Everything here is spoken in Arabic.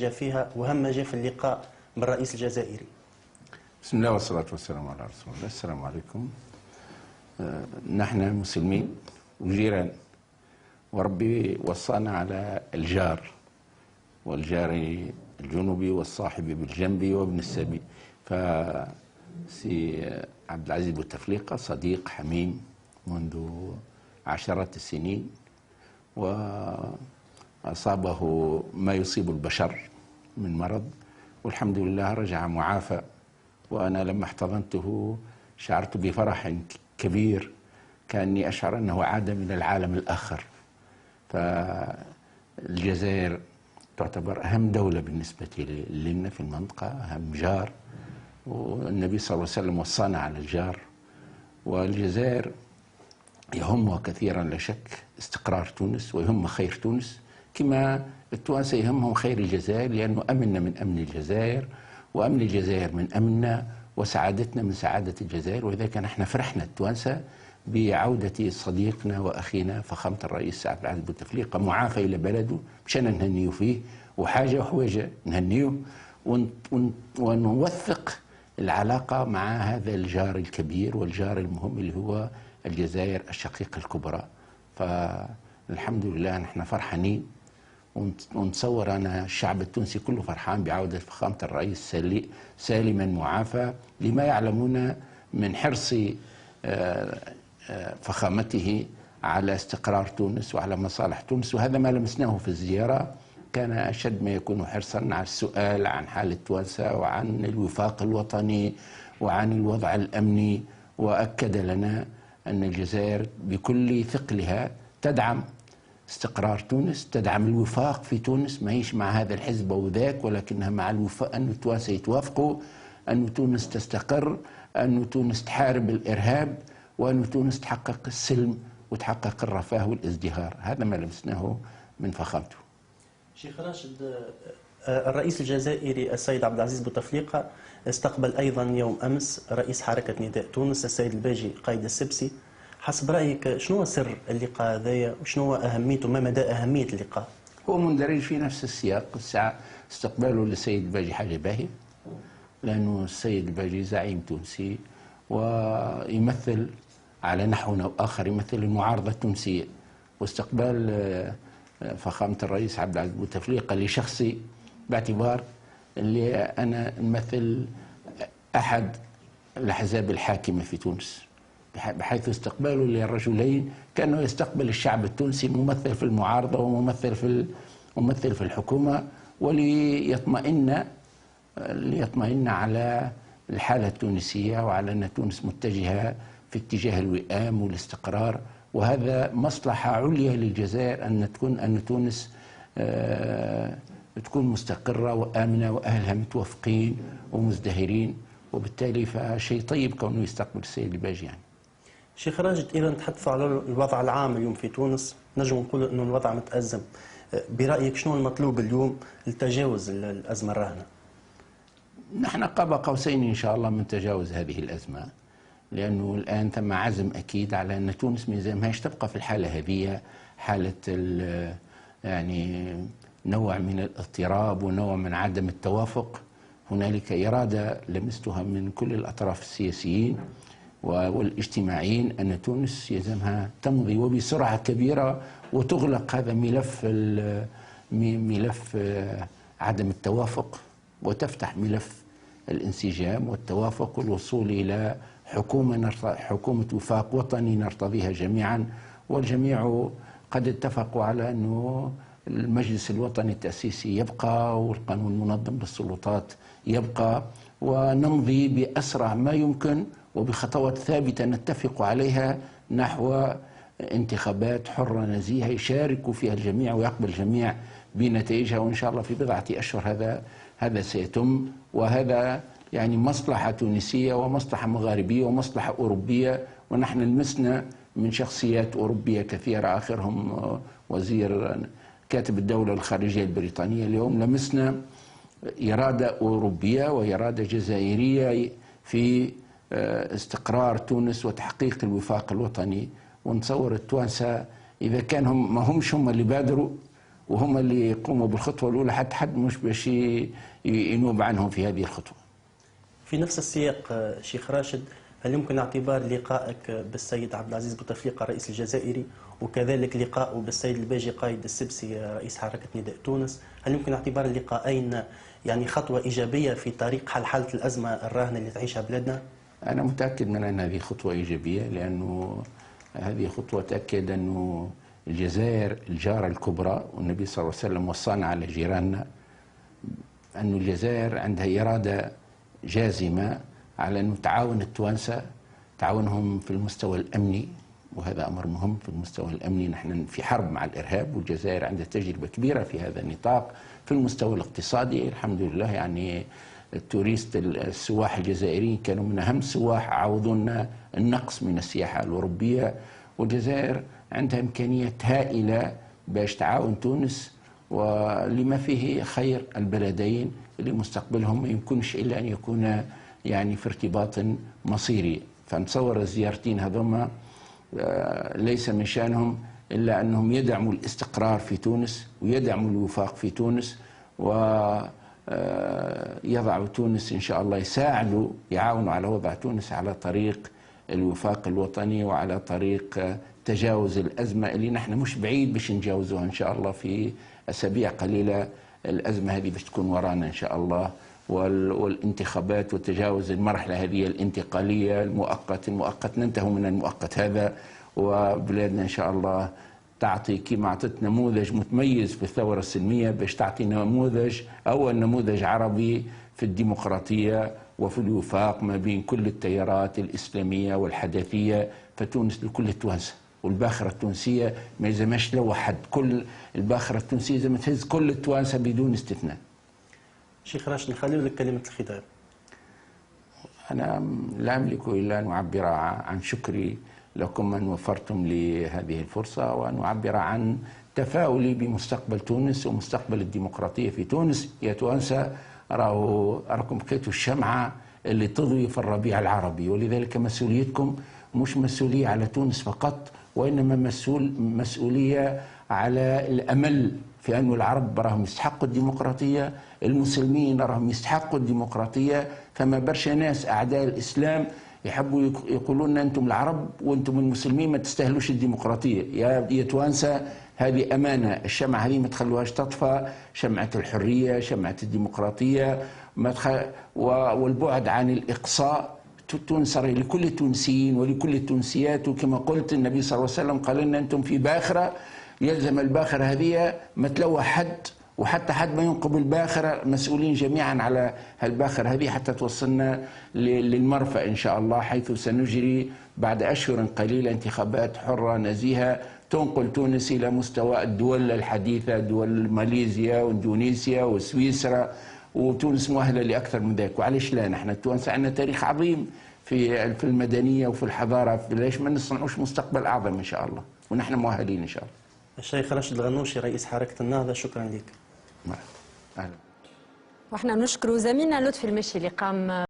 جاء فيها وهم ما جاء في اللقاء بالرئيس الجزائري؟ بسم الله والصلاة والسلام على رسول الله. السلام عليكم. نحن مسلمين وجيران، وربي وصانا على الجار، والجار الجنوبي والصاحب بالجنب وابن السبيل. فسي عبد العزيز بوتفليقة صديق حميم منذ عشرات السنين، وأصابه ما يصيب البشر من مرض، والحمد لله رجع معافى. وأنا لما احتضنته شعرت بفرح كبير، كأني أشعر أنه عاد من العالم الآخر. فالجزائر تعتبر أهم دولة بالنسبة لنا في المنطقة، أهم جار، والنبي صلى الله عليه وسلم وصانا على الجار. والجزائر يهمها كثيرا لا شك استقرار تونس، ويهم خير تونس، كما التوانسة يهمهم خير الجزائر، لأنه أمننا من أمن الجزائر، وأمن الجزائر من أمننا، وسعادتنا من سعادة الجزائر. ولذلك نحن فرحنا التوانسة بعودة صديقنا وأخينا فخامة الرئيس عبد العزيز بوتفليقة معافى إلى بلده، مشان نهنيو فيه، وحاجة وحويجة نهنيو ونوثق العلاقة مع هذا الجار الكبير والجار المهم اللي هو الجزائر الشقيقة الكبرى. فالحمد لله نحن فرحانين، ونتصور أنا الشعب التونسي كله فرحان بعودة فخامة الرئيس سالما معافى، لما يعلمون من حرص فخامته على استقرار تونس وعلى مصالح تونس. وهذا ما لمسناه في الزيارة، كان أشد ما يكون حرصا على السؤال عن حال التوانسة وعن الوفاق الوطني وعن الوضع الأمني، وأكد لنا أن الجزائر بكل ثقلها تدعم استقرار تونس، تدعم الوفاق في تونس، ما هيش مع هذا الحزب وذاك، ولكنها مع الوفاق، أن التوانسة يتوافقوا، أن تونس تستقر، أن تونس تحارب الإرهاب، وأن تونس تحقق السلم وتحقق الرفاه والازدهار. هذا ما لمسناه من فخامته. شيخ راشد، الرئيس الجزائري السيد عبد العزيز بوتفليقة استقبل أيضا يوم أمس رئيس حركة نداء تونس السيد الباجي قايد السبسي. حسب رأيك شنو سر اللقاء هذايا وشنو أهميته، ما مدى أهمية اللقاء؟ هو مندرج في نفس السياق. الساعة استقباله للسيد الباجي حاجة باهية، لأنه السيد الباجي زعيم تونسي ويمثل على نحو أو آخر يمثل المعارضة التونسية، واستقبال فخامة الرئيس عبد العزيز بوتفليقة لشخصي باعتبار اللي أنا نمثل أحد الأحزاب الحاكمة في تونس، بحيث استقباله للرجلين كأنه يستقبل الشعب التونسي ممثل في المعارضة وممثل في الحكومة، وليطمئن على الحالة التونسية، وعلى أن تونس متجهة في اتجاه الوئام والاستقرار. وهذا مصلحة عليا للجزائر، أن تونس تكون مستقرة وآمنة وأهلها متوافقين ومزدهرين، وبالتالي فشيء طيب كونه يستقبل السيد الباجي. يعني شيخ راجد، إذا نتحدثوا على الوضع العام اليوم في تونس، نجم نقول أنه الوضع متأزم. برأيك شنو المطلوب اليوم لتجاوز الأزمة الراهنة؟ نحن قاب قوسين إن شاء الله من تجاوز هذه الأزمة، لأنه الآن ثم عزم أكيد على أن تونس ما يلزمهاش تبقى في الحالة هذه، حالة يعني نوع من الاضطراب ونوع من عدم التوافق. هنالك إرادة لمستها من كل الأطراف السياسيين والاجتماعيين أن تونس يلزمها تمضي وبسرعة كبيرة وتغلق هذا ملف عدم التوافق، وتفتح ملف الانسجام والتوافق والوصول إلى حكومة وفاق وطني نرتضيها جميعا. والجميع قد اتفقوا على أنه المجلس الوطني التأسيسي يبقى، والقانون المنظم للسلطات يبقى، ونمضي بأسرع ما يمكن وبخطوات ثابتة نتفق عليها نحو انتخابات حرة نزيهة يشارك فيها الجميع ويقبل الجميع بنتائجها. وإن شاء الله في بضعة أشهر هذا سيتم. وهذا يعني مصلحة تونسية ومصلحة مغاربية ومصلحة أوروبية، ونحن لمسنا من شخصيات أوروبية كثيرة، آخرهم وزير كاتب الدولة الخارجية البريطانية اليوم. لمسنا إرادة أوروبية وإرادة جزائرية في استقرار تونس وتحقيق الوفاق الوطني. ونتصور التوانسة إذا كان هم ما همش هم اللي بادروا وهم اللي يقوموا بالخطوة الأولى، حتى حد مش باش ينوب عنهم في هذه الخطوة. في نفس السياق شيخ راشد، هل يمكن اعتبار لقائك بالسيد عبد العزيز بوتفليقة الرئيس الجزائري وكذلك لقائه بالسيد الباجي قائد السبسي رئيس حركة نداء تونس، هل يمكن اعتبار اللقاءين يعني خطوة إيجابية في طريق حل الأزمة الراهنة اللي تعيشها بلادنا؟ أنا متأكد من أن هذه خطوة إيجابية، لأنه هذه خطوة تأكد أنه الجزائر الجارة الكبرى، والنبي صلى الله عليه وسلم وصانا على جيراننا أن الجزائر عندها إرادة جازمة على أن تعاون التوانسة، تعاونهم في المستوى الأمني، وهذا أمر مهم في المستوى الأمني. نحن في حرب مع الإرهاب، والجزائر عندها تجربة كبيرة في هذا النطاق. في المستوى الاقتصادي الحمد لله، يعني التوريست السواح الجزائريين كانوا من أهم السواح، عوضونا النقص من السياحة الأوروبية. والجزائر عندها إمكانيات هائلة باش تعاون تونس، ولما فيه خير البلدين اللي مستقبلهم ما يمكنش إلا أن يكون يعني في ارتباط مصيري. فنتصور الزيارتين هذوما ليس من شأنهم إلا أنهم يدعموا الاستقرار في تونس ويدعموا الوفاق في تونس، ويضعوا تونس إن شاء الله، يساعدوا يعاونوا على وضع تونس على طريق الوفاق الوطني وعلى طريق تجاوز الأزمة اللي نحن مش بعيد باش نجاوزوها إن شاء الله في أسابيع قليلة. الأزمة هذه باش تكون ورانا إن شاء الله، والانتخابات وتجاوز المرحلة هذه الانتقالية المؤقت ننتهي من المؤقت هذا، وبلادنا إن شاء الله تعطي كما أعطت نموذج متميز في الثورة السلمية، باش تعطي نموذج، أول نموذج عربي في الديمقراطية وفي الوفاق ما بين كل التيارات الإسلامية والحداثية. فتونس لكل التوانسة، والباخرة التونسية ما يلزمهاش لو حد، كل الباخرة التونسية زي ما تهز كل التوانسة بدون استثناء. شيخ راشد، نخلي لك كلمة الختام. أنا لا أملك إلا أن أعبر عن شكري لكم أن وفرتم لي هذه الفرصة، وأن أعبر عن تفاؤلي بمستقبل تونس ومستقبل الديمقراطية في تونس. يا توانسة، راكم بقيتوا الشمعة اللي تضوي في الربيع العربي، ولذلك مسؤوليتكم مش مسؤولية على تونس فقط، وإنما مسؤولية على الأمل في أن العرب راهم يستحقوا الديمقراطية، المسلمين راهم يستحقوا الديمقراطية. فما برشا ناس أعداء الإسلام يحبوا يقولون أنتم العرب وأنتم المسلمين ما تستاهلوش الديمقراطية. يا توانسة، هذه أمانة، الشمعة هذه ما تخلوهاش تطفى، شمعة الحرية، شمعة الديمقراطية، والبعد عن الإقصاء. تونس لكل التونسيين ولكل التونسيات، وكما قلت النبي صلى الله عليه وسلم قال لنا أنتم في باخرة، يلزم الباخرة هذه ما تلوى حد، وحتى حد ما ينقب الباخرة، مسؤولين جميعا على هالباخرة هذه حتى توصلنا للمرفأ إن شاء الله، حيث سنجري بعد أشهر قليلة انتخابات حرة نزيهة تنقل تونس إلى مستوى الدول الحديثة، دول ماليزيا واندونيسيا وسويسرا، وتونس مؤهلة لأكثر من ذلك. وعليش لا؟ نحن التوانسة عندنا تاريخ عظيم في المدنية وفي الحضارة، ليش ما نصنعوش مستقبل أعظم إن شاء الله، ونحن مؤهلين إن شاء الله. الشيخ راشد الغنوشي رئيس حركة النهضة، شكرا لك. أهلا. واحنا نشكر زميلنا لطفي المشي اللي قام